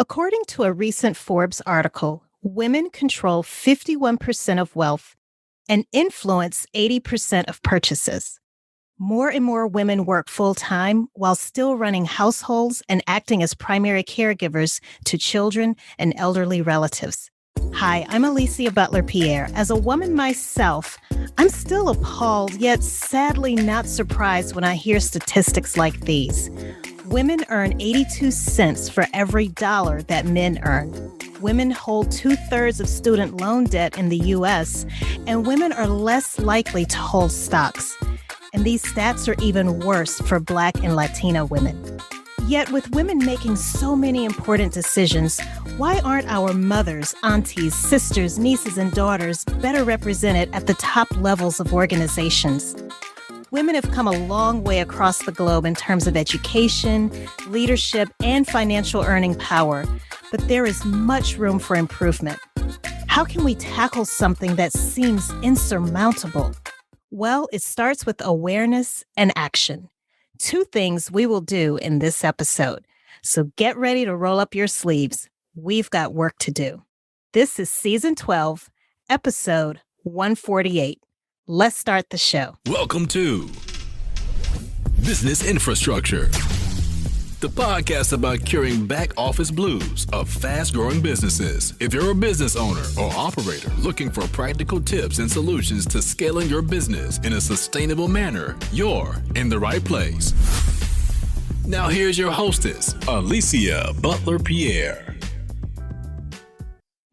According to a recent Forbes article, women control 51% of wealth and influence 80% of purchases. More and more women work full-time while still running households and acting as primary caregivers to children and elderly relatives. Hi, I'm 𝗕𝗂𝘂𝘀𝗶𝘵𝗲𝗄𝗏. As a woman myself, I'm still appalled, yet sadly not surprised when I hear statistics like these. Women earn 82 cents for every dollar that men earn. Women hold 2/3 of student loan debt in the U.S., and women are less likely to hold stocks. And these stats are even worse for Black and Latina women. Yet with women making so many important decisions, why aren't our mothers, aunties, sisters, nieces, and daughters better represented at the top levels of organizations? Women have come a long way across the globe in terms of education, leadership, and financial earning power, but there is much room for improvement. How can we tackle something that seems insurmountable? Well, it starts with awareness and action. Two things we will do in this episode. So get ready to roll up your sleeves. We've got work to do. This is Season 12, Episode 148. Let's start the show. Welcome to Business Infrastructure, the podcast about curing back office blues of fast-growing businesses. If you're a business owner or operator looking for practical tips and solutions to scaling your business in a sustainable manner, you're in the right place. Now here's your hostess, 𝗕𝗂𝘂𝘀𝗶𝘵𝗲𝗄𝗏.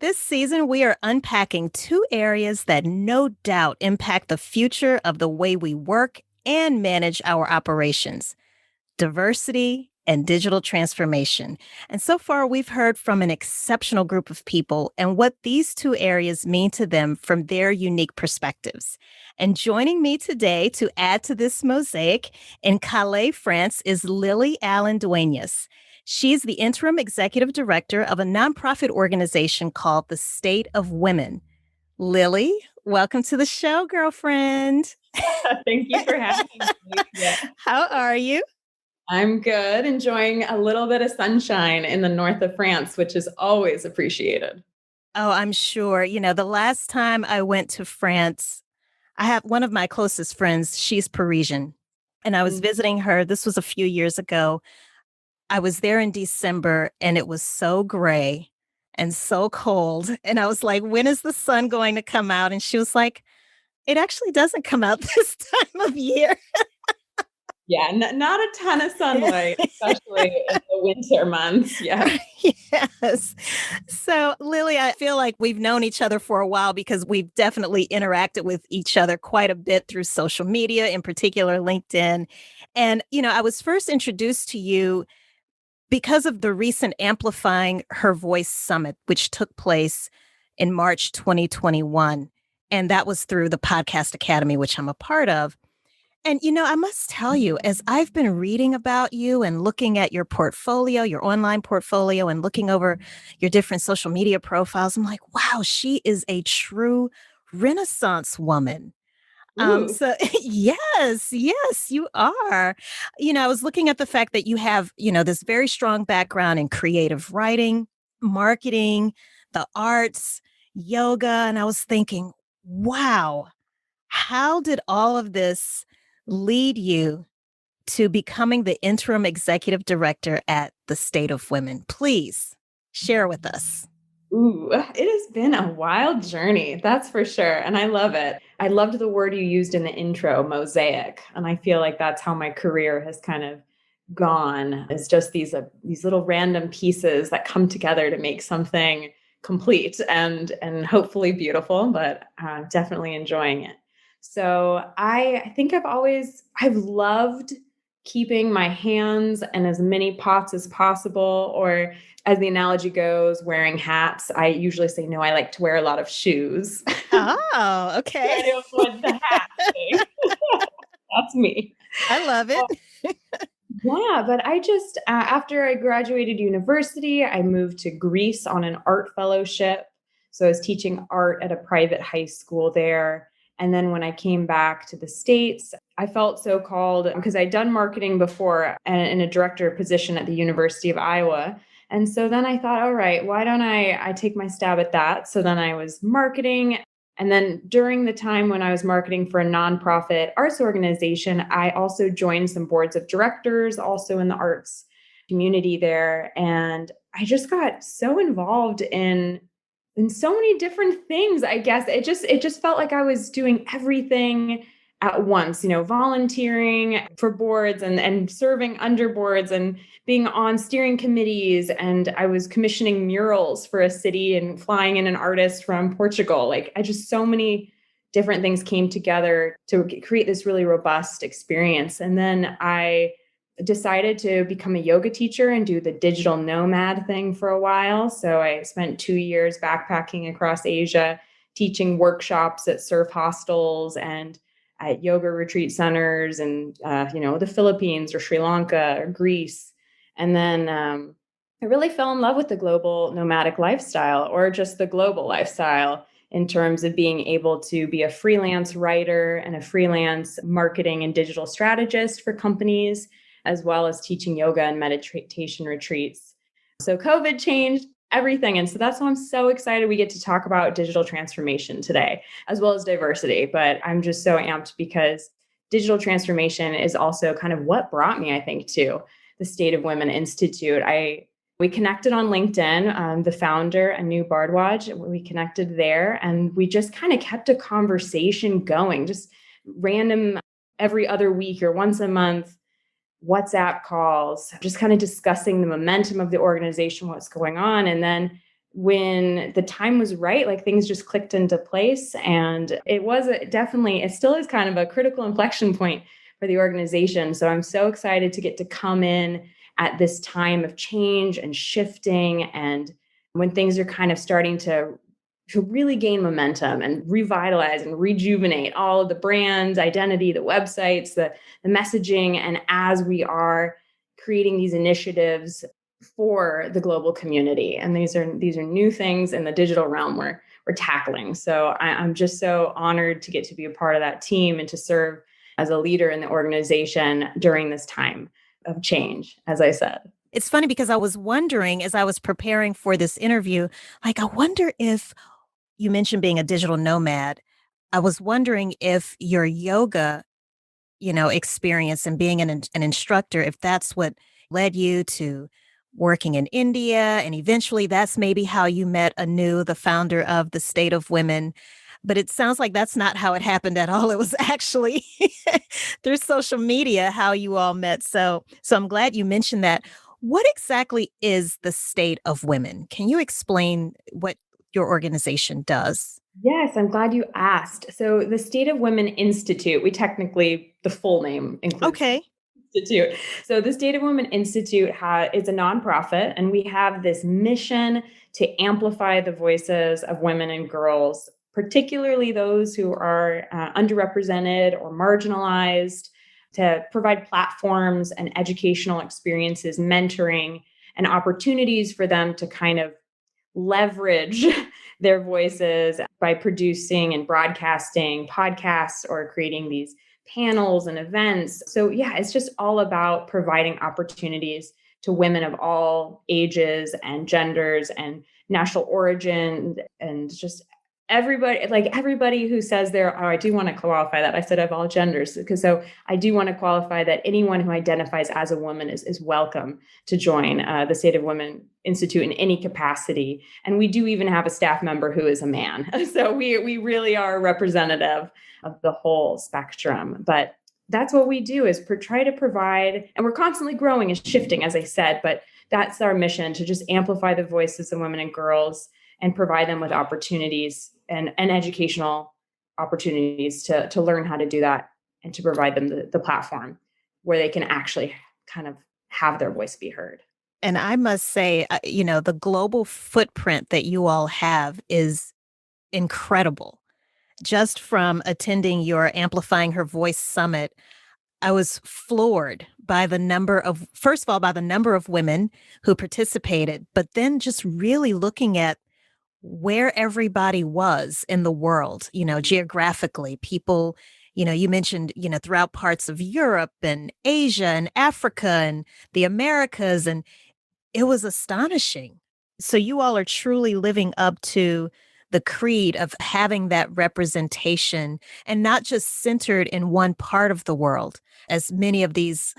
This season, we are unpacking two areas that no doubt impact the future of the way we work and manage our operations: diversity and digital transformation. And so far, we've heard from an exceptional group of people and what these two areas mean to them from their unique perspectives. And joining me today to add to this mosaic in Calais, France, is Lily Allen-Dueñas. She's the interim executive director of a nonprofit organization called the State of Women. Lily, welcome to the show, girlfriend. Thank you for having me. Yeah. How are you? I'm good, enjoying a little bit of sunshine in the north of France, which is always appreciated. Oh, I'm sure. You know, the last time I went to France, I have one of my closest friends, she's Parisian, and I was visiting her. This was a few years ago. I was there in December, and it was so gray and so cold. And I was like, when is the sun going to come out? And she was like, it actually doesn't come out this time of year. Yeah, not a ton of sunlight, especially in the winter months. Yeah. Yes. So, Lily, I feel like we've known each other for a while because we've definitely interacted with each other quite a bit through social media, in particular LinkedIn. And, you know, I was first introduced to you because of the recent Amplifying Her Voice Summit, which took place in March 2021. And that was through the Podcast Academy, which I'm a part of. And, you know, I must tell you, as I've been reading about you and looking at your portfolio, your online portfolio, and looking over your different social media profiles, I'm like, wow, she is a true Renaissance woman. So yes, you are. You know, I was looking at the fact that you have, you know, this very strong background in creative writing, marketing, the arts, yoga. And I was thinking, wow, how did all of this lead you to becoming the interim executive director at the State of Women? Please share with us. Ooh, it has been a wild journey, that's for sure. And I love it. I loved the word you used in the intro, mosaic. And I feel like that's how my career has kind of gone, is just these little random pieces that come together to make something complete and hopefully beautiful, but definitely enjoying it. So I think I've loved keeping my hands in as many pots as possible, or as the analogy goes, wearing hats. I usually say, no, I like to wear a lot of shoes. Oh, okay. I don't want the hat thing. That's me. I love it. Yeah, but I just, after I graduated university, I moved to Greece on an art fellowship. So I was teaching art at a private high school there. And then when I came back to the States, I felt so called because I'd done marketing before in a director position at the University of Iowa. And so then I thought, all right, why don't I take my stab at that? So then I was marketing. And then during the time when I was marketing for a nonprofit arts organization, I also joined some boards of directors, also in the arts community there. And I just got so involved in so many different things. I guess it just felt like I was doing everything at once, volunteering for boards and serving under boards and being on steering committees. And I was commissioning murals for a city and flying in an artist from Portugal. Like so many different things came together to create this really robust experience. And then I decided to become a yoga teacher and do the digital nomad thing for a while. So I spent 2 years backpacking across Asia, teaching workshops at surf hostels and at yoga retreat centers and, the Philippines or Sri Lanka or Greece. And then I really fell in love with the global nomadic lifestyle, or just the global lifestyle, in terms of being able to be a freelance writer and a freelance marketing and digital strategist for companies, as well as teaching yoga and meditation retreats. So COVID changed everything. And so that's why I'm so excited we get to talk about digital transformation today, as well as diversity. But I'm just so amped because digital transformation is also kind of what brought me, I think, to the State of Women Institute. We connected on LinkedIn, the founder, 𝗕𝗂𝘀𝗶𝘀𝗀𝗀𝗂𝗧𝗩, we connected there, and we just kind of kept a conversation going, just random every other week or once a month WhatsApp calls, just kind of discussing the momentum of the organization, what's going on. And then when the time was right, like things just clicked into place. And it still is kind of a critical inflection point for the organization. So I'm so excited to get to come in at this time of change and shifting, and when things are kind of starting to really gain momentum and revitalize and rejuvenate all of the brand identity, the websites, the messaging. And as we are creating these initiatives for the global community, and these are new things in the digital realm we're tackling. So I'm just so honored to get to be a part of that team and to serve as a leader in the organization during this time of change, as I said. It's funny because I was wondering as I was preparing for this interview, like, I wonder if you mentioned being a digital nomad. I was wondering if your yoga, experience and being an instructor, if that's what led you to working in India. And eventually that's maybe how you met Anu, the founder of the State of Women. But it sounds like that's not how it happened at all. It was actually through social media how you all met. So I'm glad you mentioned that. What exactly is the State of Women? Can you explain what your organization does? Yes, I'm glad you asked. So the State of Women Institute, the full name includes Okay. Institute. So the State of Women Institute is a nonprofit, and we have this mission to amplify the voices of women and girls, particularly those who are underrepresented or marginalized, to provide platforms and educational experiences, mentoring, and opportunities for them to kind of leverage their voices by producing and broadcasting podcasts or creating these panels and events. So yeah, it's just all about providing opportunities to women of all ages and genders and national origin, and just everybody who says I do want to qualify that. I said of all genders, because so I do want to qualify that anyone who identifies as a woman is welcome to join the State of Women Institute in any capacity. And we do even have a staff member who is a man. So we really are representative of the whole spectrum. But that's what we do, is try to provide, and we're constantly growing and shifting, as I said, but that's our mission, to just amplify the voices of women and girls and provide them with opportunities and educational opportunities to learn how to do that, and to provide them the platform where they can actually kind of have their voice be heard. And I must say, the global footprint that you all have is incredible. Just from attending your Amplifying Her Voice Summit, I was floored by the number of women who participated, but then just really looking at where everybody was in the world, geographically. People, you mentioned, throughout parts of Europe and Asia and Africa and the Americas. And it was astonishing. So you all are truly living up to the creed of having that representation and not just centered in one part of the world, as many of these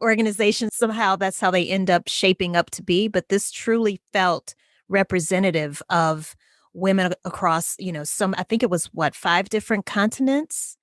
organizations, somehow that's how they end up shaping up to be. But this truly felt representative of women across, I think it was what, 5 different continents?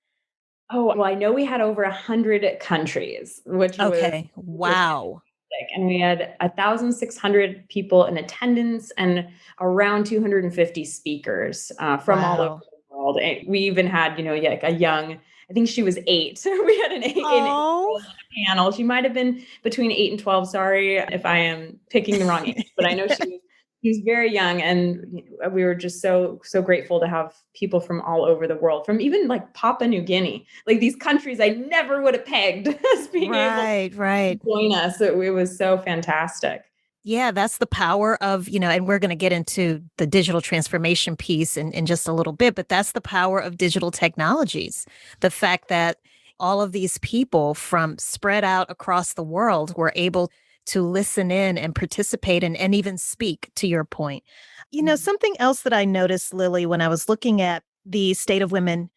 Oh, well, I know we had over 100 countries, which was Okay. Wow. fantastic. And we had 1,600 people in attendance and around 250 speakers from all over Wow. the world. And we even had, like a young, I think she was 8. We had an 8-year-old Oh, on the panel. She might have been between 8 and 12. Sorry if I am picking the wrong age, but I know she was very young, and we were just so grateful to have people from all over the world, from even like Papua New Guinea, like these countries I never would have pegged as being able right, to right. join us. It was so fantastic. Yeah, that's the power of, and we're going to get into the digital transformation piece in just a little bit, but that's the power of digital technologies. The fact that all of these people from spread out across the world were able to listen in and participate and even speak, to your point. Something else that I noticed, Lily, when I was looking at the State of Women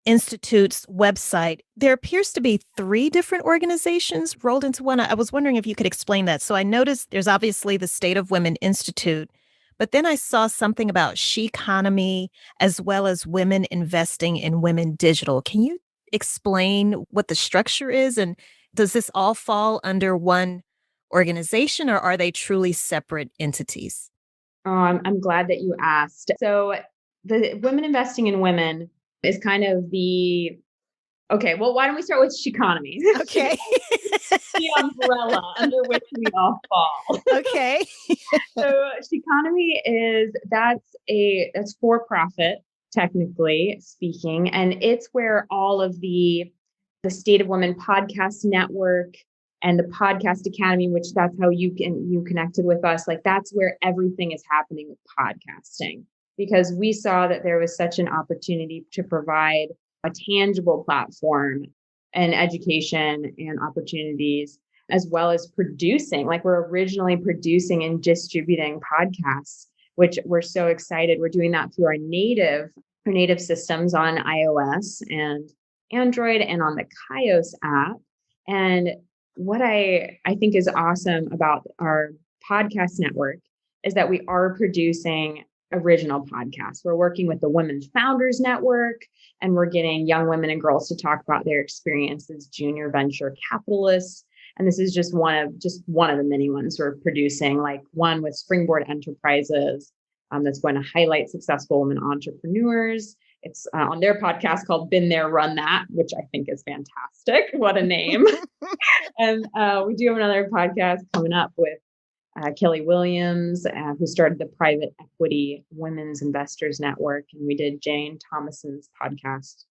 Institute's website, there appears to be 3 different organizations rolled into one. I was wondering if you could explain that. So I noticed there's obviously the State of Women Institute, but then I saw something about 𝗕𝗂𝘀𝗶 as well as women investing in women digital. Can you explain what the structure is? And does this all fall under one organization, or are they truly separate entities? I'm glad that you asked. So the Women Investing in Women is kind of okay, well, why don't we start with 𝗕𝗂𝘀𝗶? Okay. The umbrella under which we all fall. Okay. So 𝗕𝗂𝘀𝘶 that's for profit, technically speaking, and it's where all of the State of Women podcast network and the podcast academy, which that's how you connected with us. Like, that's where everything is happening with podcasting, because we saw that there was such an opportunity to provide a tangible platform and education and opportunities, as well as producing. Like, we're originally producing and distributing podcasts, which we're so excited. We're doing that through our native systems on iOS and Android and on the 𝗕𝗪 app. And what I think is awesome about our podcast network is that we are producing original podcasts. We're working with the Women Founders Network, and we're getting young women and girls to talk about their experiences, junior venture capitalists. And this is just one of the many ones we're producing, like one with Springboard Enterprises that's going to highlight successful women entrepreneurs. It's on their podcast called Been There, Run That, which I think is fantastic. What a name. And we do have another podcast coming up with Kelly Williams, who started the Private Equity Women's Investors Network. And we did Jane Thomason's podcast,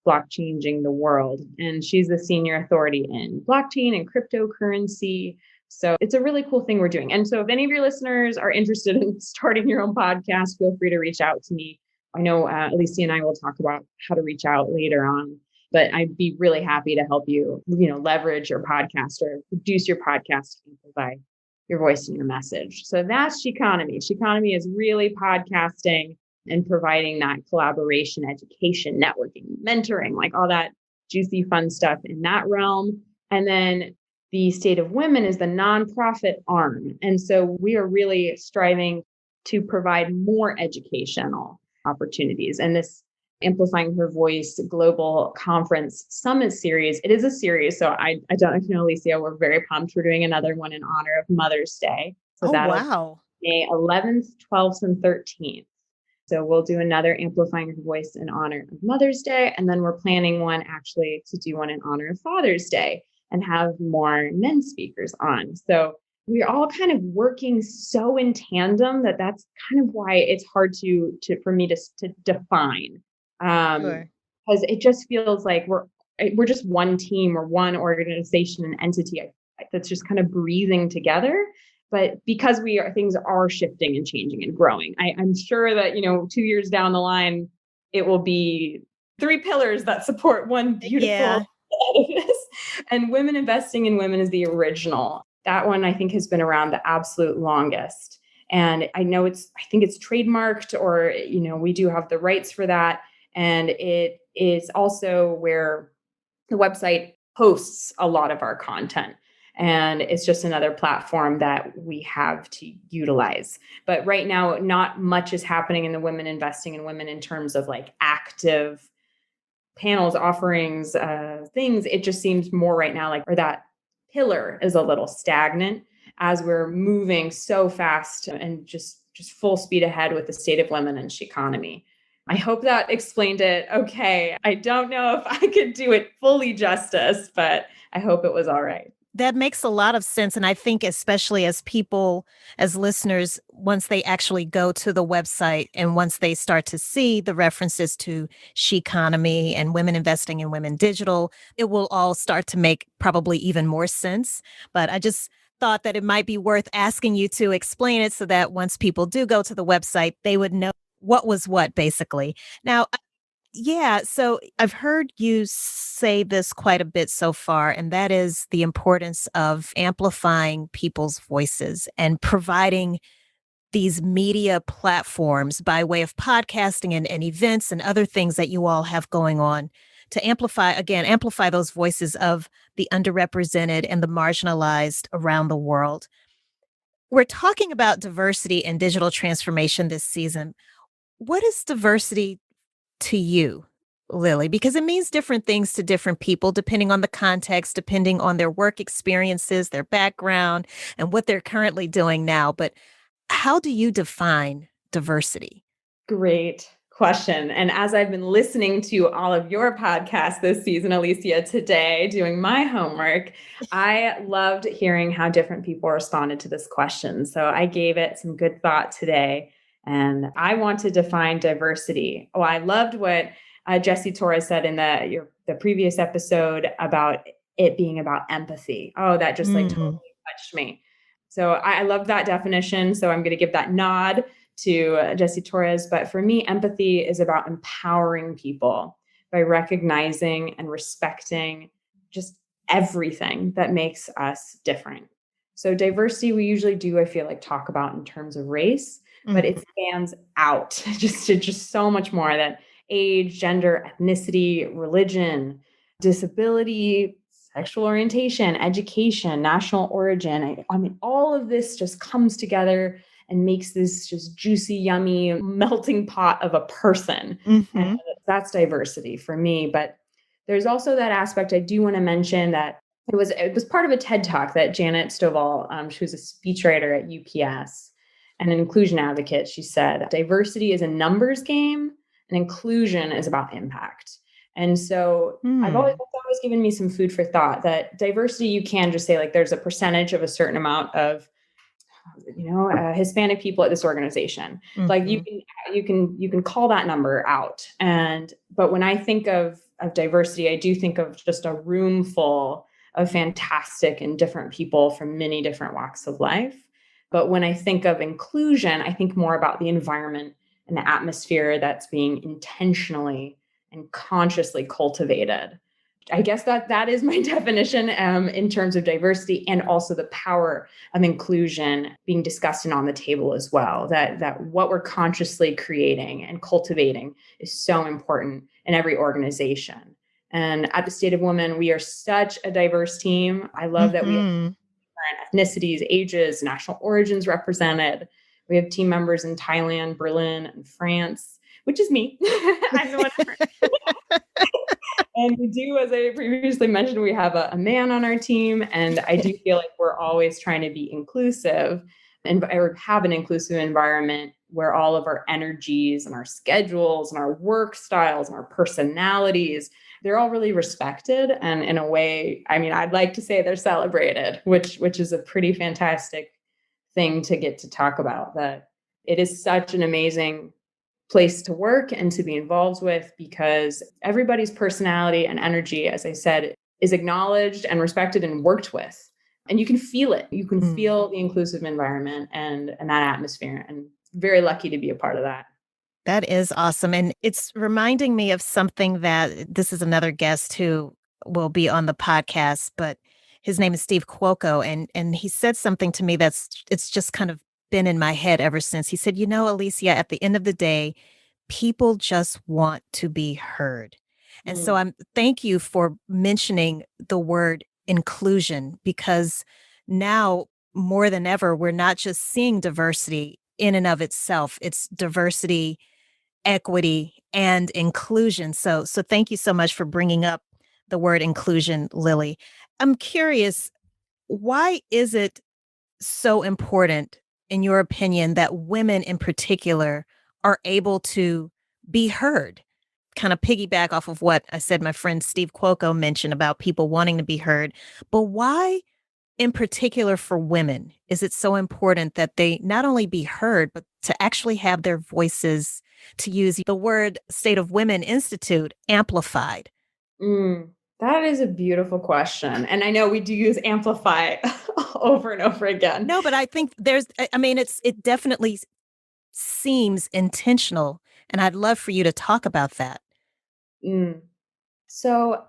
Blockchanging the World. And she's the senior authority in blockchain and cryptocurrency. So it's a really cool thing we're doing. And so if any of your listeners are interested in starting your own podcast, feel free to reach out to me. I know 𝗕𝗂𝘀𝗶 and I will talk about how to reach out later on, but I'd be really happy to help you, leverage your podcast or produce your podcast to amplify your voice and your message. So that's 𝗕𝗂𝘀𝘶. 𝗕𝗂𝘀𝘶 is really podcasting and providing that collaboration, education, networking, mentoring, like all that juicy, fun stuff in that realm. And then the State of Women is the nonprofit arm. And so we are really striving to provide more educational opportunities. And this Amplifying Her Voice Global Conference Summit Series, it is a series. So I don't know if you know, Alicia, we're very pumped. We're doing another one in honor of Mother's Day. So wow. May 11th, 12th, and 13th. So we'll do another Amplifying Her Voice in honor of Mother's Day. And then we're planning one actually to do one in honor of Father's Day and have more men speakers on. So we're all kind of working so in tandem that's kind of why it's hard for me to define. Sure. Because it just feels like we're just one team or one organization and entity that's just kind of breathing together. But because things are shifting and changing and growing, I'm sure that 2 years down the line, it will be 3 pillars that support one beautiful edifice. And Women Investing in Women is the original That one I think has been around the absolute longest. And I think it's trademarked, or, we do have the rights for that. And it is also where the website hosts a lot of our content. And it's just another platform that we have to utilize. But right now, not much is happening in the women investing in women in terms of like active panels, offerings, things. It just seems more right now or that pillar is a little stagnant as we're moving so fast and just full speed ahead with the state of women and economy. I hope that explained it okay. I don't know if I could do it fully justice, but I hope it was all right. That makes a lot of sense. And I think especially as people, as listeners, once they actually go to the website and once they start to see the references to economy and women investing in women digital, it will all start to make probably even more sense. But I just thought that it might be worth asking you to explain it so that once people do go to the website, they would know what was what, basically. Now, yeah, so I've heard you say this quite a bit so far, and that is the importance of amplifying people's voices and providing these media platforms by way of podcasting and events and other things that you all have going on to amplify those voices of the underrepresented and the marginalized around the world. We're talking about diversity and digital transformation this season. What is diversity to you, Lily? Because it means different things to different people, depending on the context, depending on their work experiences, their background, and what they're currently doing now. But how do you define diversity? Great question. And as I've been listening to all of your podcasts this season, 𝗕𝗂, today, doing my homework, I loved hearing how different people responded to this question. So I gave it some good thought today. And I want to define diversity. Oh, I loved what Jessie Torres said in the previous episode about it being about empathy. Oh, that just totally touched me. So I love that definition. So I'm going to give that nod to Jessie Torres. But for me, empathy is about empowering people by recognizing and respecting just everything that makes us different. So diversity, we usually do, I feel like, talk about in terms of race, but it stands out just so much more, that age, gender, ethnicity, religion, disability, sexual orientation, education, national origin. I mean, all of this just comes together and makes this just juicy, yummy, melting pot of a person. And that's diversity for me. But there's also that aspect I do want to mention that it was part of a TED Talk that Janet Stovall, she was a speechwriter at UPS and an inclusion advocate. She said, diversity is a numbers game and inclusion is about impact. And so that's always given me some food for thought, that diversity, you can just say there's a percentage of a certain amount of, Hispanic people at this organization. You can call that number out. But when I think of diversity, I do think of just a room full of fantastic and different people from many different walks of life. But when I think of inclusion, I think more about the environment and the atmosphere that's being intentionally and consciously cultivated. I guess that is my definition in terms of diversity, and also the power of inclusion being discussed and on the table as well. That what we're consciously creating and cultivating is so important in every organization. And at the State of Women, we are such a diverse team. I love that we have different ethnicities, ages, national origins represented. We have team members in Thailand, Berlin, and France, which is me. I'm the one. And we do, as I previously mentioned, we have a man on our team. And I do feel like we're always trying to be inclusive and have an inclusive environment where all of our energies and our schedules and our work styles and our personalities, they're all really respected. And in a way, I mean, I'd like to say they're celebrated, which is a pretty fantastic thing to get to talk about. That it is such an amazing place to work and to be involved with, because everybody's personality and energy, as I said, is acknowledged and respected and worked with. And you can feel it. You can feel the inclusive environment and that atmosphere. And very lucky to be a part of that. That is awesome. And it's reminding me of something that this is another guest who will be on the podcast, but His name is 𝗕𝗂𝘀𝗀𝗀, and he said something to me it's just kind of been in my head ever since. He said, 𝗭𝚀𝚀, at the end of the day, people just want to be heard. And so thank you for mentioning the word inclusion, because now more than ever, we're not just seeing diversity in and of itself. It's diversity, equity, and inclusion. So thank you so much for bringing up the word inclusion, Lily. I'm curious, why is it so important, in your opinion, that women in particular are able to be heard? Kind of piggyback off of what I said my friend 𝗕𝗂𝘀𝗀𝗀 mentioned about people wanting to be heard. But why, in particular for women, is it so important that they not only be heard, but to actually have their voices, to use the word State of Women Institute, amplified? That is a beautiful question. And I know we do use amplify over and over again. No, but I think it definitely seems intentional. And I'd love for you to talk about that. So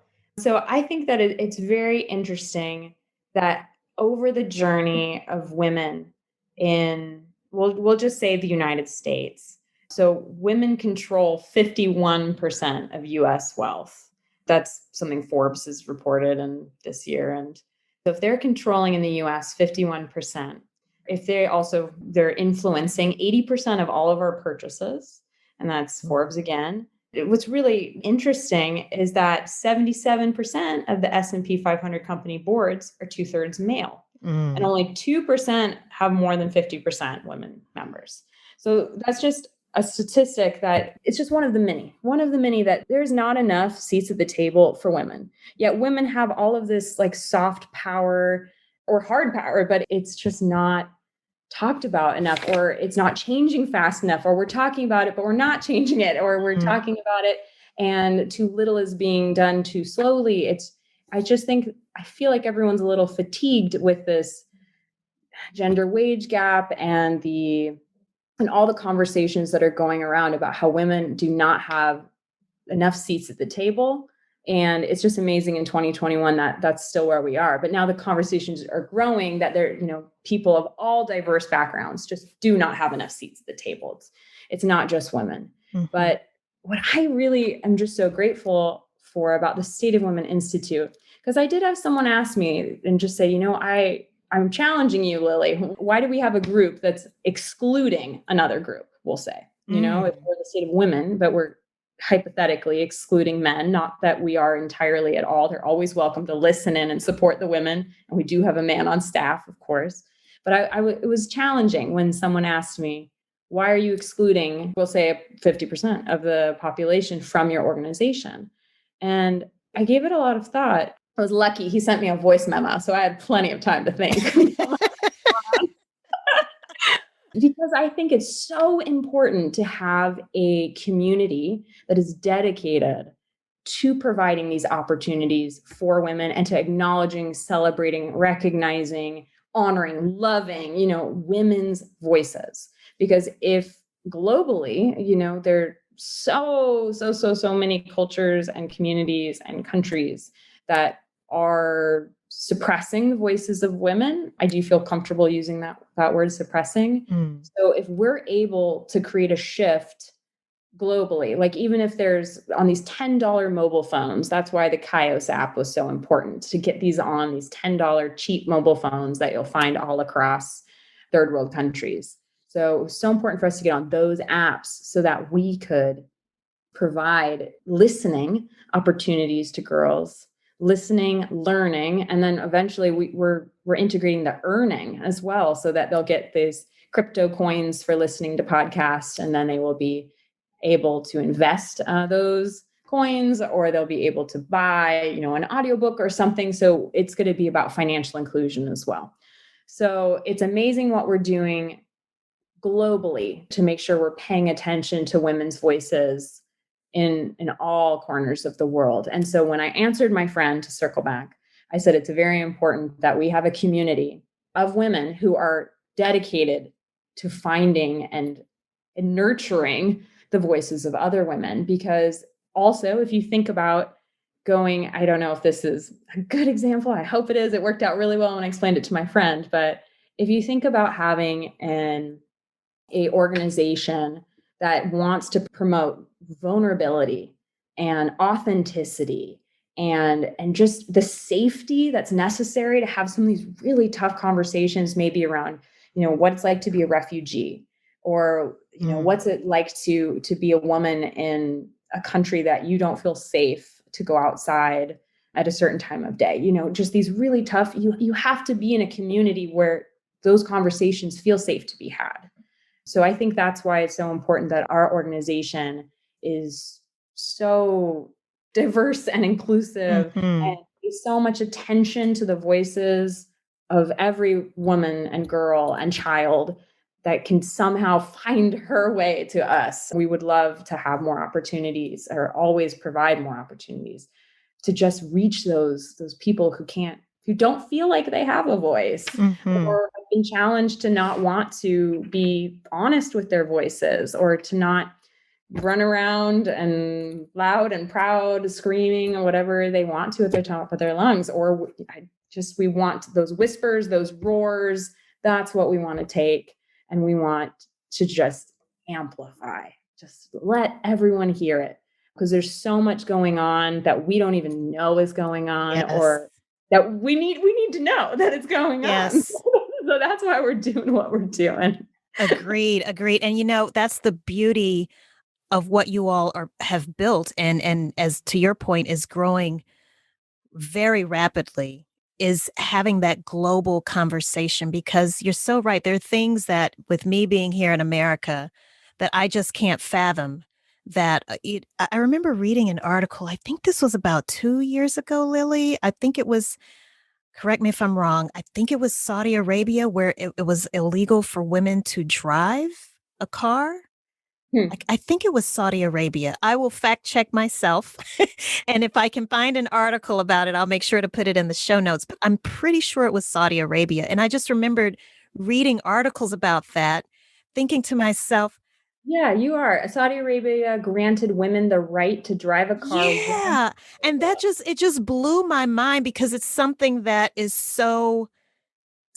I think that it's very interesting that over the journey of women in, we'll just say the United States. So women control 51% of US wealth. That's something Forbes has reported in this year. And so if they're controlling in the US 51%, if they're influencing 80% of all of our purchases, and that's Forbes again. What's really interesting is that 77% of the S&P 500 company boards are 2/3 male, and only 2% have more than 50% women members. So that's just a statistic that it's just one of the many that there's not enough seats at the table for women. Yet women have all of this like soft power or hard power, but it's just not talked about enough, or it's not changing fast enough, or we're talking about it, but we're not changing it, or we're talking about it and too little is being done too slowly. I feel like everyone's a little fatigued with this gender wage gap and all the conversations that are going around about how women do not have enough seats at the table. And it's just amazing in 2021 that that's still where we are. But now the conversations are growing that people of all diverse backgrounds just do not have enough seats at the table. It's not just women. But what I really am just so grateful for about the State of Women Institute, because I did have someone ask me and just say, I'm challenging you, Lily. Why do we have a group that's excluding another group? We'll say, if we're the State of Women, but we're hypothetically excluding men, not that we are entirely at all. They're always welcome to listen in and support the women. And we do have a man on staff, of course. But it was challenging when someone asked me, why are you excluding, we'll say 50% of the population from your organization? And I gave it a lot of thought. I was lucky. He sent me a voice memo, so I had plenty of time to think. Because I think it's so important to have a community that is dedicated to providing these opportunities for women and to acknowledging, celebrating, recognizing, honoring, loving, women's voices. Because if globally, there are so many cultures and communities and countries that are suppressing the voices of women. I do feel comfortable using that word, suppressing. So if we're able to create a shift globally, like even if there's on these $10 mobile phones, that's why the 𝗪𝗪 app was so important, to get these on these $10 cheap mobile phones that you'll find all across third world countries. So it was so important for us to get on those apps so that we could provide listening opportunities to girls, listening, learning, and then eventually we're integrating the earning as well, so that they'll get these crypto coins for listening to podcasts, and then they will be able to invest those coins, or they'll be able to buy, an audiobook or something. So it's going to be about financial inclusion as well. So it's amazing what we're doing globally to make sure we're paying attention to women's voices in all corners of the world. And so when I answered my friend, to circle back, I said, it's very important that we have a community of women who are dedicated to finding and nurturing the voices of other women. Because also, if you think about going, I don't know if this is a good example. I hope it is. It worked out really well when I explained it to my friend. But if you think about having a organization that wants to promote vulnerability and authenticity and just the safety that's necessary to have some of these really tough conversations, maybe around, what it's like to be a refugee, or, what's it like to be a woman in a country that you don't feel safe to go outside at a certain time of day, just these really tough, you have to be in a community where those conversations feel safe to be had. So I think that's why it's so important that our organization is so diverse and inclusive, and pays so much attention to the voices of every woman and girl and child that can somehow find her way to us. We would love to have more opportunities, or always provide more opportunities, to just reach those people who don't feel like they have a voice, or have been challenged to not want to be honest with their voices, or to not run around and loud and proud, screaming or whatever they want to at the top of their lungs. Or we want those whispers, those roars. That's what we want to take. And we want to just amplify, just let everyone hear it, because there's so much going on that we don't even know is going on, or that we need to know that it's going on. So that's why we're doing what we're doing. Agreed. And that's the beauty of what you all have built, and as to your point, is growing very rapidly, is having that global conversation. Because you're so right. There are things that, with me being here in America, that I just can't fathom. That I remember reading an article, I think this was about 2 years ago, Lily. I think it was, correct me if I'm wrong, I think it was Saudi Arabia, where it was illegal for women to drive a car. I think it was Saudi Arabia. I will fact check myself. And if I can find an article about it, I'll make sure to put it in the show notes. But I'm pretty sure it was Saudi Arabia. And I just remembered reading articles about that, thinking to myself, yeah, you are. Saudi Arabia granted women the right to drive a car. Yeah. And it just blew my mind, because it's something that is so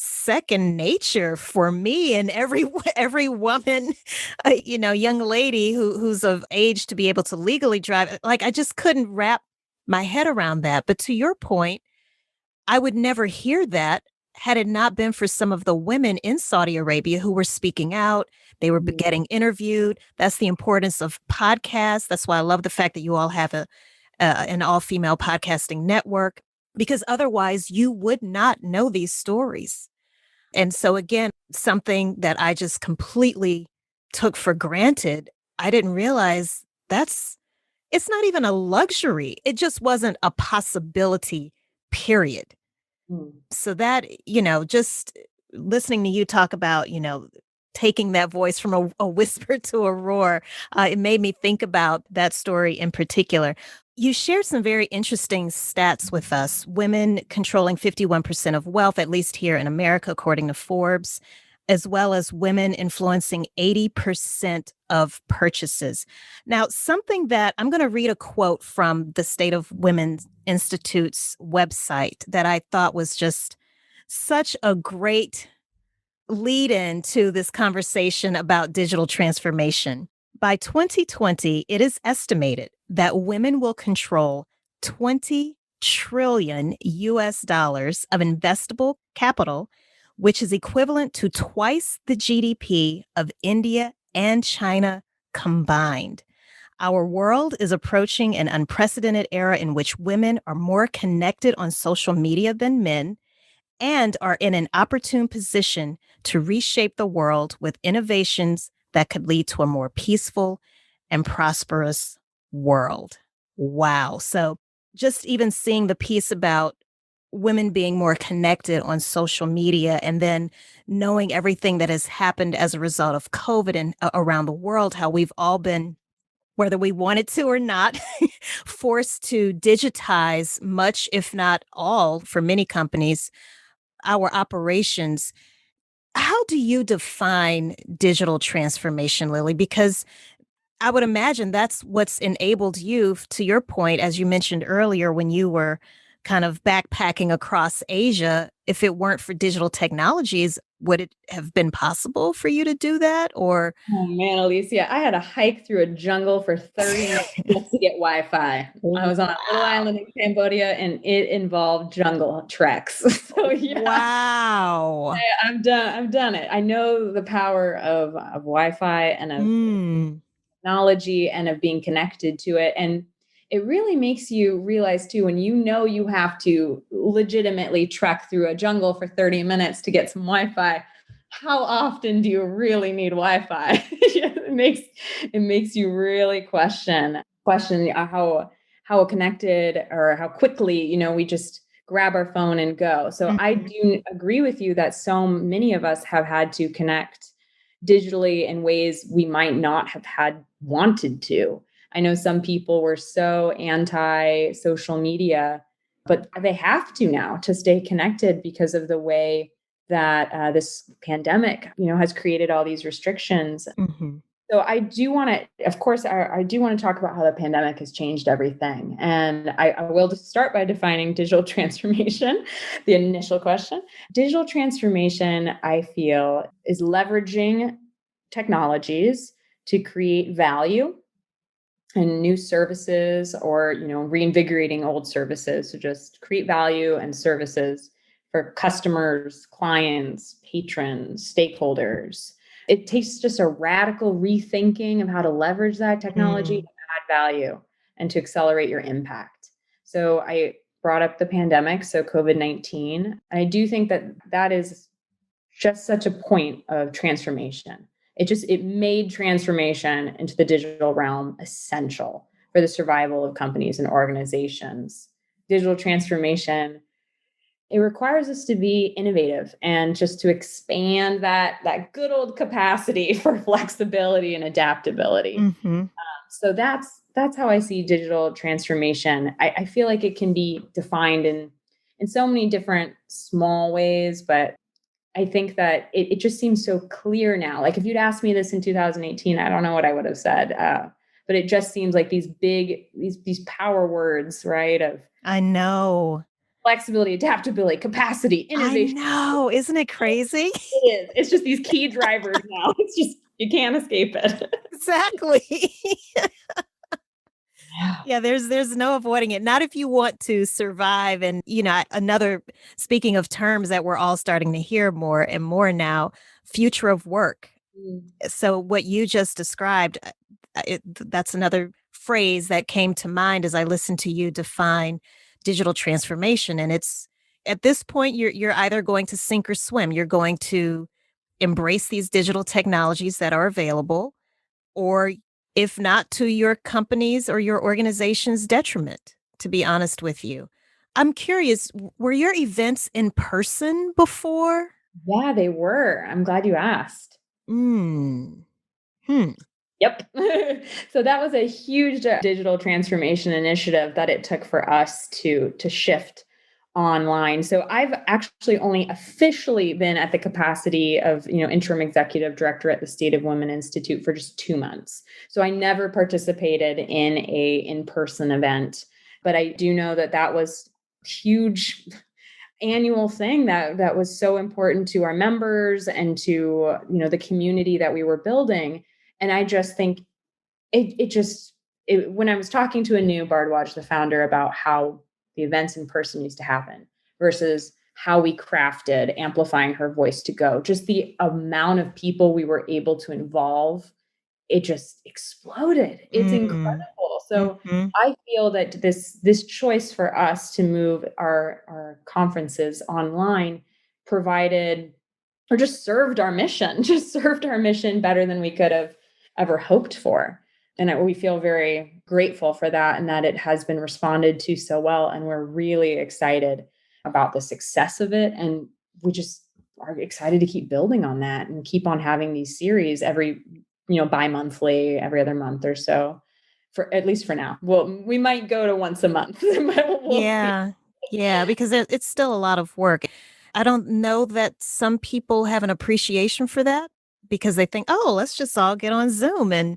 second nature for me and every woman, young lady who's of age to be able to legally drive. Like, I just couldn't wrap my head around that. But to your point, I would never hear that had it not been for some of the women in Saudi Arabia who were speaking out. They were getting interviewed. That's the importance of podcasts. That's why I love the fact that you all have an all-female podcasting network, because otherwise you would not know these stories. And so, again, something that I just completely took for granted, I didn't realize it's not even a luxury. It just wasn't a possibility, period. So that, just listening to you talk about, taking that voice from a whisper to a roar, it made me think about that story in particular. You shared some very interesting stats with us. Women controlling 51% of wealth, at least here in America, according to Forbes, as well as women influencing 80% of purchases. Now, something that I'm going to read a quote from the State of Women's Institute's website that I thought was just such a great lead in to this conversation about digital transformation. By 2020, it is estimated that women will control $20 trillion of investable capital, which is equivalent to twice the GDP of India and China combined. Our world is approaching an unprecedented era in which women are more connected on social media than men, and are in an opportune position to reshape the world with innovations that could lead to a more peaceful and prosperous world. Wow. So just even seeing the piece about women being more connected on social media, and then knowing everything that has happened as a result of COVID and around the world, how we've all been, whether we wanted to or not, forced to digitize much, if not all, for many companies, our operations. How do you define digital transformation, Lily? Because I would imagine that's what's enabled you, to your point, as you mentioned earlier, when you were kind of backpacking across Asia. If it weren't for digital technologies, would it have been possible for you to do that? Or Oh man, Alicia, I had to hike through a jungle for 30 minutes just to get Wi-Fi. I was on a little island in Cambodia and it involved jungle treks. So yeah, wow. I've done it. I know the power of Wi-Fi and of Mm. technology and of being connected to it. And it really makes you realize too, when you know you have to legitimately trek through a jungle for 30 minutes to get some Wi-Fi, how often do you really need Wi-Fi? It makes you really question how connected or how quickly, we just grab our phone and go. So I do agree with you that so many of us have had to connect digitally in ways we might not have had wanted to. I know some people were so anti social media, but they have to now to stay connected because of the way that this pandemic, has created all these restrictions. Mm-hmm. So I do want to, of course, I do want to talk about how the pandemic has changed everything. And I will just start by defining digital transformation, the initial question. Digital transformation, I feel, is leveraging technologies to create value and new services or, reinvigorating old services to just create value and services for customers, clients, patrons, stakeholders. It takes just a radical rethinking of how to leverage that technology to add value and to accelerate your impact. So I brought up the pandemic, so COVID-19. I do think that that is just such a point of transformation. It made transformation into the digital realm essential for the survival of companies and organizations. Digital transformation, it requires us to be innovative and just to expand that good old capacity for flexibility and adaptability. Mm-hmm. So that's how I see digital transformation. I feel like it can be defined in so many different small ways, but I think that it just seems so clear now. Like if you'd asked me this in 2018, I don't know what I would have said. But it just seems like these power words, right? Of I know. flexibility, adaptability, capacity, innovation. I know. Isn't it crazy? It is. It's just these key drivers now. It's just, you can't escape it. Exactly. Yeah, there's no avoiding it. Not if you want to survive. And, speaking of terms that we're all starting to hear more and more now, future of work. So what you just described, that's another phrase that came to mind as I listened to you define digital transformation. And it's at this point, you're either going to sink or swim. You're going to embrace these digital technologies that are available, or if not to your company's or your organization's detriment, to be honest with you. I'm curious, were your events in person before? Yeah, they were. I'm glad you asked. Hmm. Yep. So that was a huge digital transformation initiative that it took for us to shift online. So I've actually only officially been at the capacity of, interim executive director at the State of Women Institute for just 2 months. So I never participated in a in-person event, but I do know that was huge annual thing that was so important to our members and to, the community that we were building. And I just think when I was talking to Anu Bharadwaj, the founder, about how the events in person used to happen versus how we crafted amplifying her voice to go, just the amount of people we were able to involve, it just exploded. It's incredible. So I feel that this choice for us to move our conferences online provided or just served our mission, better than we could have ever hoped for. And we feel very grateful for that and that it has been responded to so well. And we're really excited about the success of it. And we just are excited to keep building on that and keep on having these series every, bi-monthly, every other month or so, for at least for now. Well, we might go to once a month. Yeah. Yeah, because it's still a lot of work. I don't know that some people have an appreciation for that because they think, oh, let's just all get on Zoom and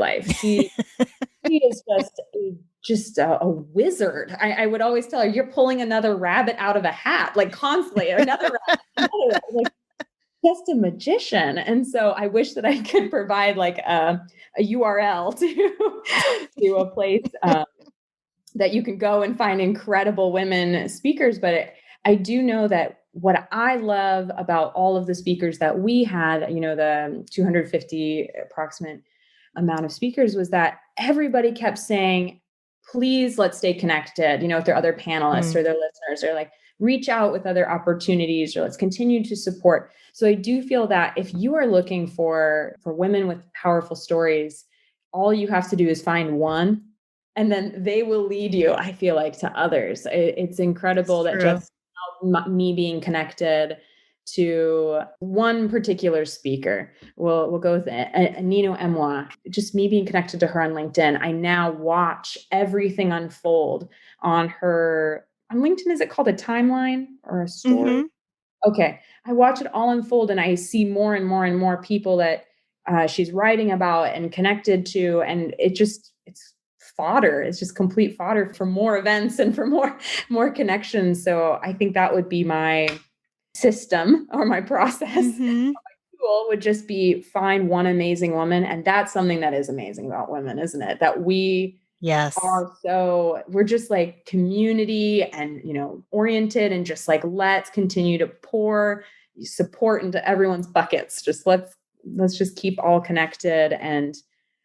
life. She is just a wizard. I would always tell her, you're pulling another rabbit out of a hat, like constantly, another rabbit, like just a magician. And so I wish that I could provide like a URL to a place that you can go and find incredible women speakers. But I do know that what I love about all of the speakers that we had, the 250 approximate amount of speakers, was that everybody kept saying, please, let's stay connected, with their other panelists or their listeners, or like reach out with other opportunities, or let's continue to support. So I do feel that if you are looking for women with powerful stories, all you have to do is find one, and then they will lead you, I feel like, to others. It's incredible that just me being connected to one particular speaker. We'll go with Nino Emois. Just me being connected to her on LinkedIn. I now watch everything unfold on her, on LinkedIn. Is it called a timeline or a story? Mm-hmm. Okay. I watch it all unfold, and I see more and more and more people that she's writing about and connected to. And it's fodder. It's just complete fodder for more events and for more connections. So I think that would be my system or my process. Mm-hmm. My tool would just be find one amazing woman. And that's something that is amazing about women, isn't it? That we we're just like community and, oriented, and just like, let's continue to pour support into everyone's buckets. Just let's just keep all connected. And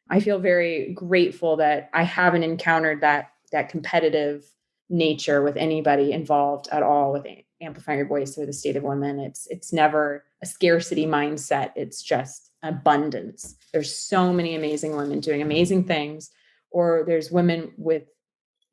I feel very grateful that I haven't encountered that competitive nature with anybody involved at all with Amplifying Your Voice or the State of Women. It's never a scarcity mindset. It's just abundance. There's so many amazing women doing amazing things, or there's women with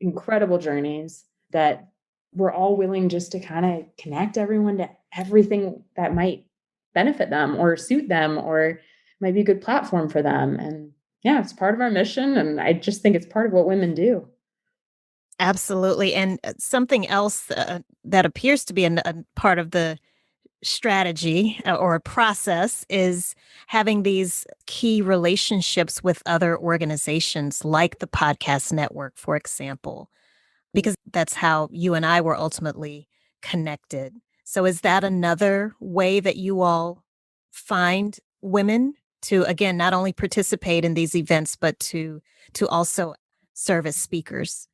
incredible journeys that we're all willing just to kind of connect everyone to everything that might benefit them or suit them or might be a good platform for them. And yeah, it's part of our mission. And I just think it's part of what women do. Absolutely. And something else that appears to be a part of the strategy or a process is having these key relationships with other organizations like the Podcast Network, for example, because that's how you and I were ultimately connected. So is that another way that you all find women to, again, not only participate in these events, but to also serve as speakers?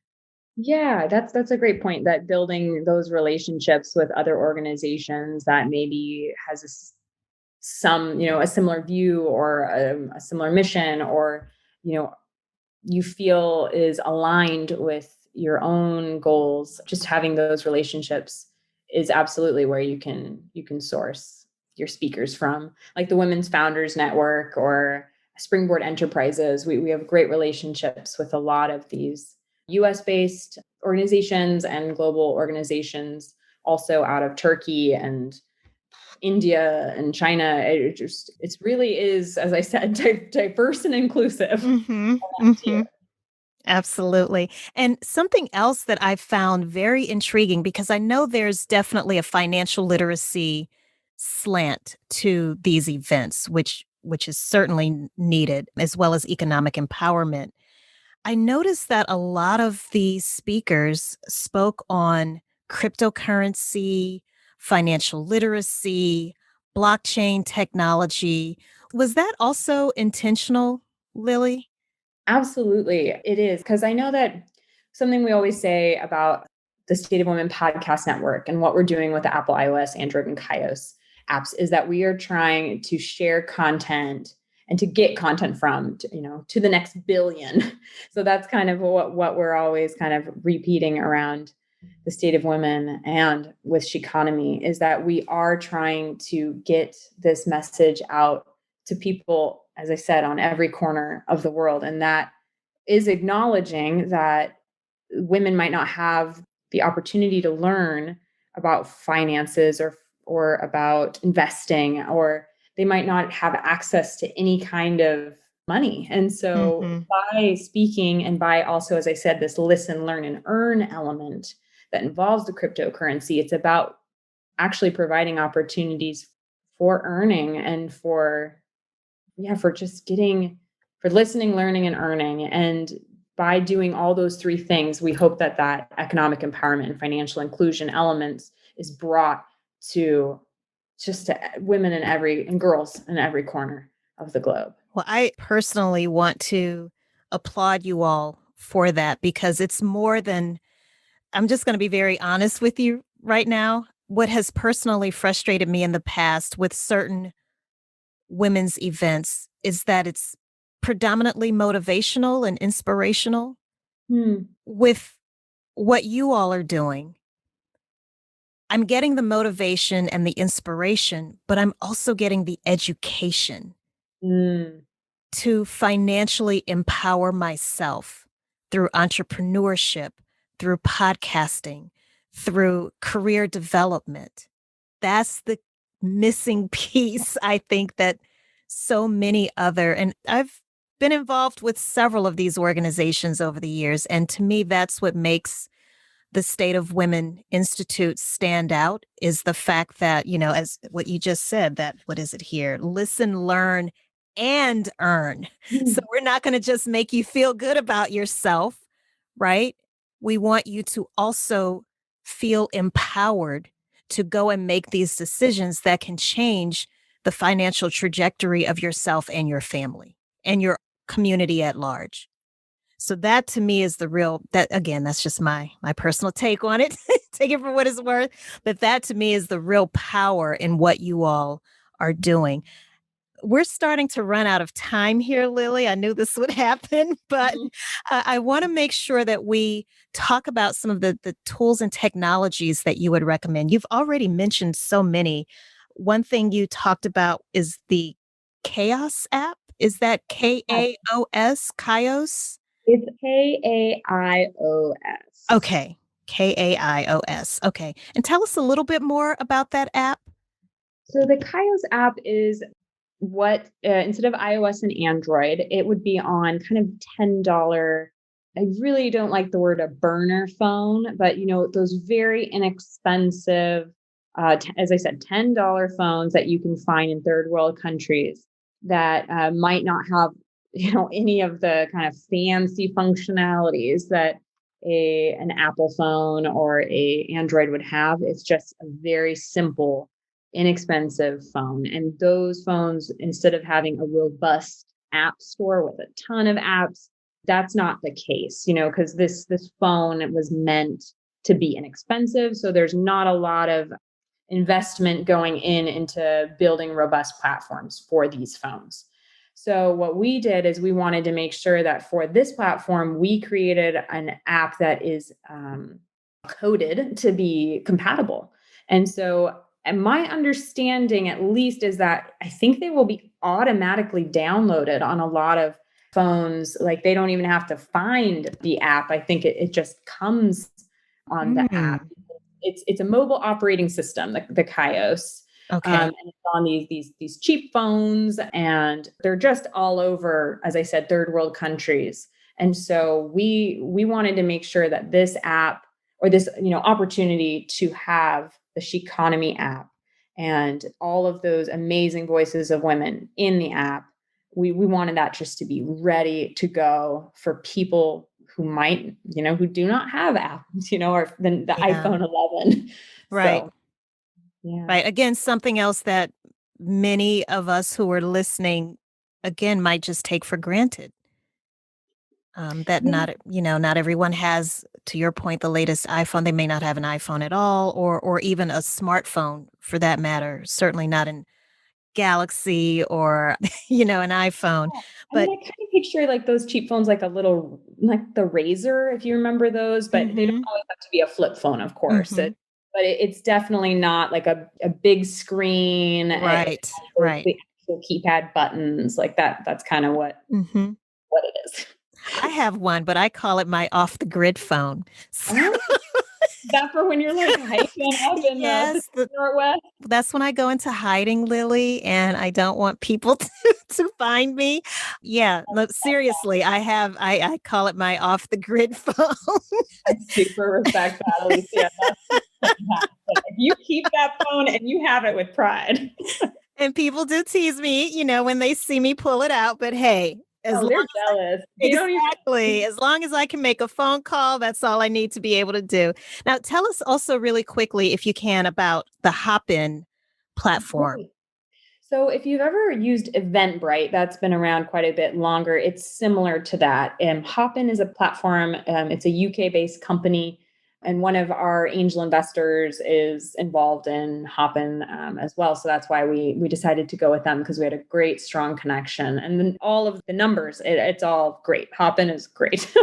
Yeah, that's a great point, that building those relationships with other organizations that maybe has a similar view or a similar mission, or, you feel is aligned with your own goals. Just having those relationships is absolutely where you can source your speakers from, like the Women's Founders Network or Springboard Enterprises. We have great relationships with a lot of these US-based organizations and global organizations, also out of Turkey and India and China. It really is, as I said, diverse and inclusive. Mm-hmm. Mm-hmm. Absolutely. And something else that I found very intriguing, because I know there's definitely a financial literacy slant to these events, which is certainly needed, as well as economic empowerment. I noticed that a lot of the speakers spoke on cryptocurrency, financial literacy, blockchain technology. Was that also intentional, Lily? Absolutely, it is. Because I know that something we always say about the State of Women Podcast Network and what we're doing with the Apple, iOS, Android, and iOS apps is that we are trying to share content and to get content from, to the next billion. So that's kind of what we're always kind of repeating around the State of Women and with Sheconomy, is that we are trying to get this message out to people, as I said, on every corner of the world. And that is acknowledging that women might not have the opportunity to learn about finances or about investing, or they might not have access to any kind of money. And so Mm-hmm. by speaking, and by also, as I said, this listen, learn, and earn element that involves the cryptocurrency, it's about actually providing opportunities for earning and for just for listening, learning, and earning. And by doing all those three things, we hope that economic empowerment and financial inclusion elements is brought to women and girls in every corner of the globe. Well, I personally want to applaud you all for that, because it's more than, I'm just going to be very honest with you right now. What has personally frustrated me in the past with certain women's events is that it's predominantly motivational and inspirational. With what you all are doing, I'm getting the motivation and the inspiration, but I'm also getting the education to financially empower myself through entrepreneurship, through podcasting, through career development. That's the missing piece, I think, that so many and I've been involved with several of these organizations over the years. And to me, that's what makes the State of Women Institute stand out, is the fact that, as what you just said, that, what is it here? Listen, learn, and earn. So we're not going to just make you feel good about yourself, right? We want you to also feel empowered to go and make these decisions that can change the financial trajectory of yourself and your family and your community at large. So that to me is that's just my personal take on it. Take it for what it's worth. But that to me is the real power in what you all are doing. We're starting to run out of time here, Lily. I knew this would happen, but I want to make sure that we talk about some of the tools and technologies that you would recommend. You've already mentioned so many. One thing you talked about is the Chaos app. Is that K-A-O-S, Kaios? It's K-A-I-O-S. Okay, K-A-I-O-S. Okay. And tell us a little bit more about that app. So the Kaios app is what, instead of iOS and Android, it would be on kind of $10. I really don't like the word a burner phone, but those very inexpensive, as I said, $10 phones that you can find in third world countries that might not have, any of the kind of fancy functionalities that an Apple phone or a Android would have. It's just a very simple, inexpensive phone. And those phones, instead of having a robust app store with a ton of apps, that's not the case, because this phone was meant to be inexpensive. So there's not a lot of investment going into building robust platforms for these phones. So what we did is we wanted to make sure that for this platform, we created an app that is coded to be compatible. And so and my understanding at least is that I think they will be automatically downloaded on a lot of phones. Like they don't even have to find the app. I think it just comes on the app. It's a mobile operating system, the 𝗨𝘂𝘀𝗀. Okay. And it's on these cheap phones, and they're just all over, as I said, third world countries. And so we wanted to make sure that this app, or this, opportunity to have the 𝗨𝗨𝗂𝗀 app and all of those amazing voices of women in the app, we wanted that just to be ready to go for people who might, who do not have apps, or the iPhone 11. Right. So, yeah. Right. Again, something else that many of us who are listening, again, might just take for granted. That not everyone has, to your point, the latest iPhone. They may not have an iPhone at all, or even a smartphone for that matter. Certainly not an Galaxy or, an iPhone. Yeah. I But mean, I kind of picture like those cheap phones, like a little, like the Razor, if you remember those, but they don't always have to be a flip phone, of course. But it's definitely not like a big screen. Right. The actual keypad buttons like that. That's kind of what it is. I have one, but I call it my off the grid phone. Is that for when you're like hiking up in the Northwest? That's when I go into hiding, Lily, and I don't want people to find me. Yeah, look, seriously, I call it my off the grid phone. I super respect that, Alicia. You keep that phone and you have it with pride. And people do tease me, when they see me pull it out, but hey, they're jealous. Exactly. As long as I can make a phone call, that's all I need to be able to do. Now, tell us also really quickly, if you can, about the Hopin platform. So if you've ever used Eventbrite, that's been around quite a bit longer. It's similar to that. Hopin is a platform. It's a UK-based company. And one of our angel investors is involved in Hopin as well. So that's why we decided to go with them, because we had a great, strong connection. And then all of the numbers, it's all great. Hopin is great.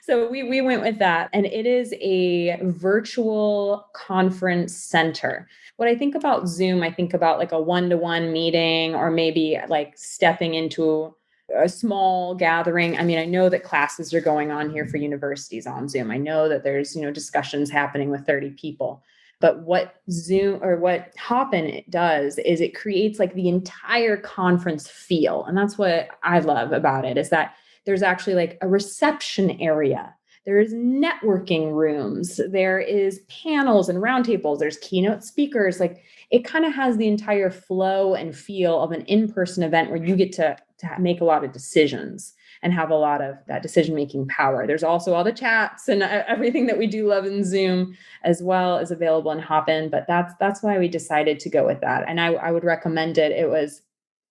So we went with that. And it is a virtual conference center. What I think about Zoom, I think about like a one-to-one meeting, or maybe like stepping into a small gathering. I mean, I know that classes are going on here for universities on Zoom. I know that there's, discussions happening with 30 people. But what Zoom or what Hopin does is it creates like the entire conference feel. And that's what I love about it, is that there's actually like a reception area. There's networking rooms. There is panels and roundtables. There's keynote speakers. Like it kind of has the entire flow and feel of an in-person event where you get to make a lot of decisions and have a lot of that decision-making power. There's also all the chats and everything that we do love in Zoom as well is available in Hopin, but that's why we decided to go with that. And I would recommend it. It was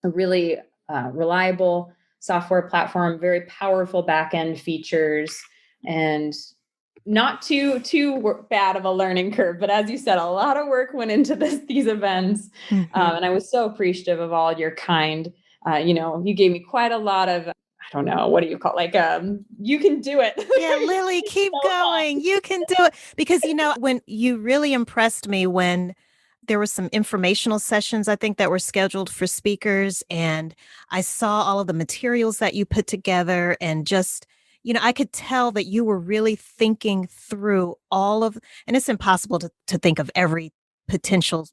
a really reliable software platform, very powerful back-end features, and not too bad of a learning curve. But as you said, a lot of work went into these events. And I was so appreciative of all your kind. You gave me quite a lot of, I don't know, what do you call it? Like, you can do it. Yeah, Lily, keep going. Fun. You can do it. Because, when you really impressed me when there were some informational sessions, I think, that were scheduled for speakers. And I saw all of the materials that you put together, and just, I could tell that you were really thinking through and it's impossible to think of every potential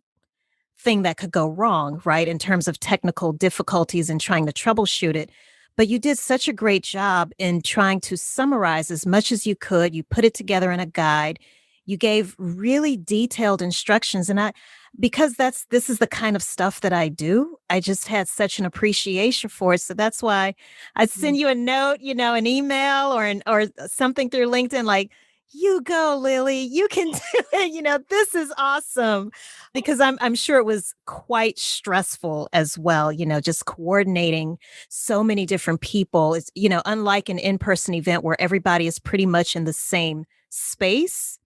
thing that could go wrong, right, in terms of technical difficulties and trying to troubleshoot it. But you did such a great job in trying to summarize as much as you could. You put it together in a guide. You gave really detailed instructions. And because this is the kind of stuff that I do, I just had such an appreciation for it. So that's why I'd send you a note, an email or something through LinkedIn, like, you go, Lily, you can do it. This is awesome. Because I'm sure it was quite stressful as well, just coordinating so many different people. It's, unlike an in-person event where everybody is pretty much in the same space,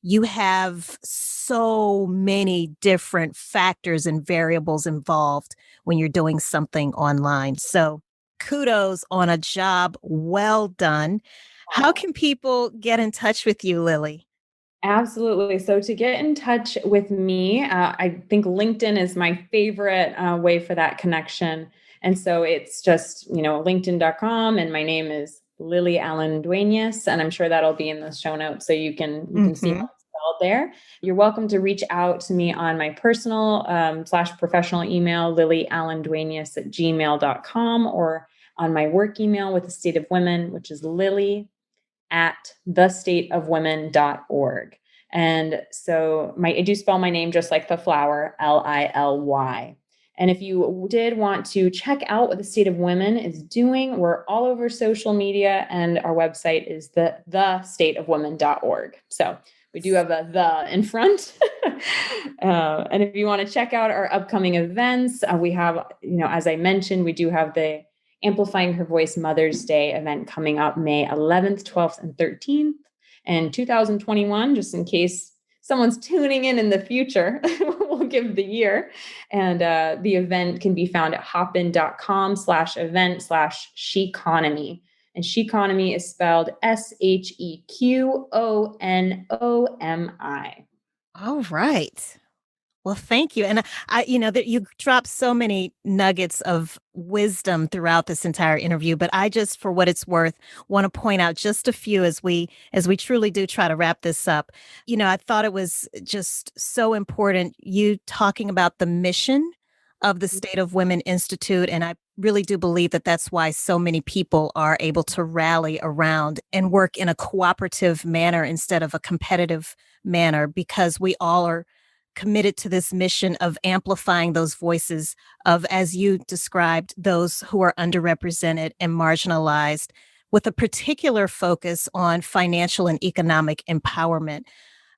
you have so many different factors and variables involved when you're doing something online. So kudos on a job well done. How can people get in touch with you, Lily? Absolutely. So to get in touch with me, I think LinkedIn is my favorite way for that connection. And so it's just, linkedin.com, and my name is Lily Allen-Dueñas, and I'm sure that'll be in the show notes so you can see how it's spelled there. You're welcome to reach out to me on my personal / professional email, lilyallendueñas@gmail.com, or on my work email with the State of Women, which is lily@thestateofwomen.org. And so I do spell my name just like the flower, Lily. And if you did want to check out what the State of Women is doing, we're all over social media, and our website is thestateofwomen.org. So we do have a "the" in front. And if you want to check out our upcoming events, we have, as I mentioned, we do have the Amplifying Her Voice Mother's Day event coming up May 11th, 12th, and 13th. And 2021, just in case someone's tuning in the future, we'll give the year. And the event can be found at hopin.com/event/𝗕𝗂𝗀𝗓𝗓. And 𝗕𝗂𝗓𝗓 is spelled SHEQONOMI. All right. Well, thank you. And that you dropped so many nuggets of wisdom throughout this entire interview, but I just, for what it's worth, want to point out just a few as we truly do try to wrap this up. I thought it was just so important, you talking about the mission of the State of Women Institute. And I really do believe that that's why so many people are able to rally around and work in a cooperative manner instead of a competitive manner, because we all are committed to this mission of amplifying those voices of, as you described, those who are underrepresented and marginalized, with a particular focus on financial and economic empowerment.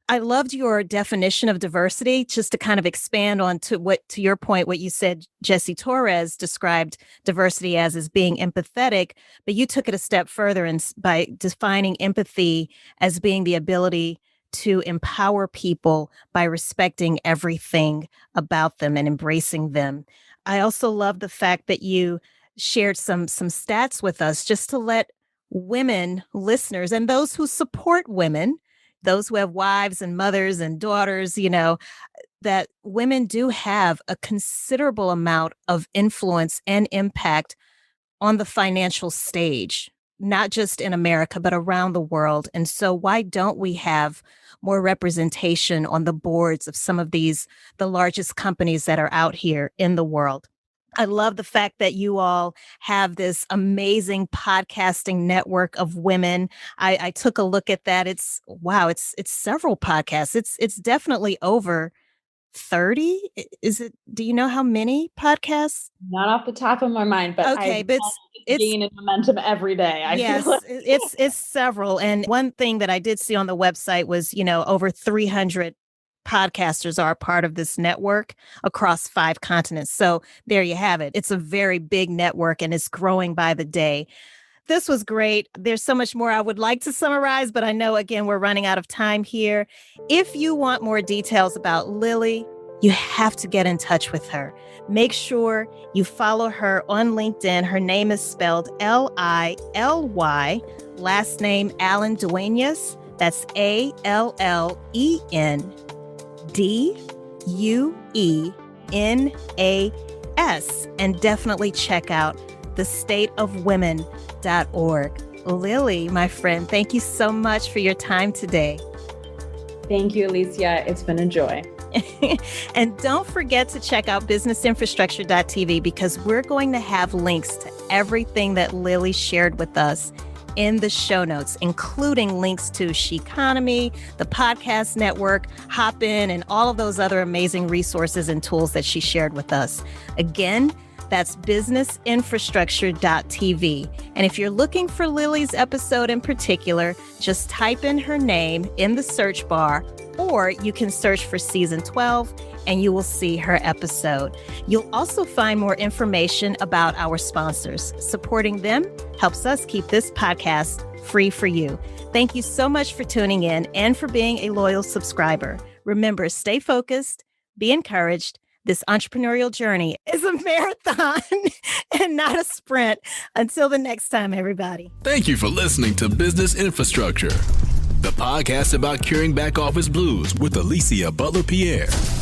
I loved your definition of diversity, just to kind of expand on to your point, what you said, Jessie Torres described diversity as being empathetic, but you took it a step further by defining empathy as being the ability to empower people by respecting everything about them and embracing them. I also love the fact that you shared some stats with us, just to let women listeners and those who support women, those who have wives and mothers and daughters, that women do have a considerable amount of influence and impact on the financial stage, not just in America, but around the world. And so why don't we have more representation on the boards of some of the largest companies that are out here in the world? I love the fact that you all have this amazing podcasting network of women. I took a look at that. It's several podcasts. It's definitely over 30. Is it? Do you know how many podcasts? Not off the top of my mind, but okay, but it's gaining momentum every day. I feel like. it's several. And one thing that I did see on the website was, over 300 podcasters are a part of this network across 5 continents. So there you have it. It's a very big network, and it's growing by the day. This was great. There's so much more I would like to summarize, but I know, again, we're running out of time here. If you want more details about Lily, you have to get in touch with her. Make sure you follow her on LinkedIn. Her name is spelled Lily, last name Allen-Dueñas. That's ALLENDUENAS. And definitely check out thestateofwomen.org. Lily, my friend, thank you so much for your time today. Thank you, Alicia. It's been a joy. And don't forget to check out businessinfrastructure.tv, because we're going to have links to everything that Lily shared with us in the show notes, including links to 𝗕𝗂𝗀𝗃𝗃, the podcast network, Hopin, and all of those other amazing resources and tools that she shared with us. Again, that's businessinfrastructure.tv. And if you're looking for Lily's episode in particular, just type in her name in the search bar, or you can search for season 12 and you will see her episode. You'll also find more information about our sponsors. Supporting them helps us keep this podcast free for you. Thank you so much for tuning in and for being a loyal subscriber. Remember, stay focused, be encouraged. This entrepreneurial journey is a marathon and not a sprint. Until the next time, everybody. Thank you for listening to Business Infrastructure. the podcast about curing back office blues with 𝗕𝗂𝘀𝗶𝘀𝗀𝗃𝗃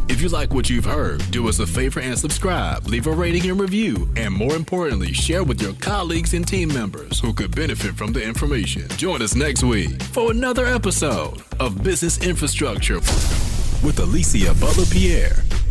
If you like what you've heard, do us a favor and subscribe, leave a rating and review, and more importantly, share with your colleagues and team members who could benefit from the information. Join us next week for another episode of Business Infrastructure with 𝗕𝗂𝘀𝗶𝘀𝗀𝗃𝗃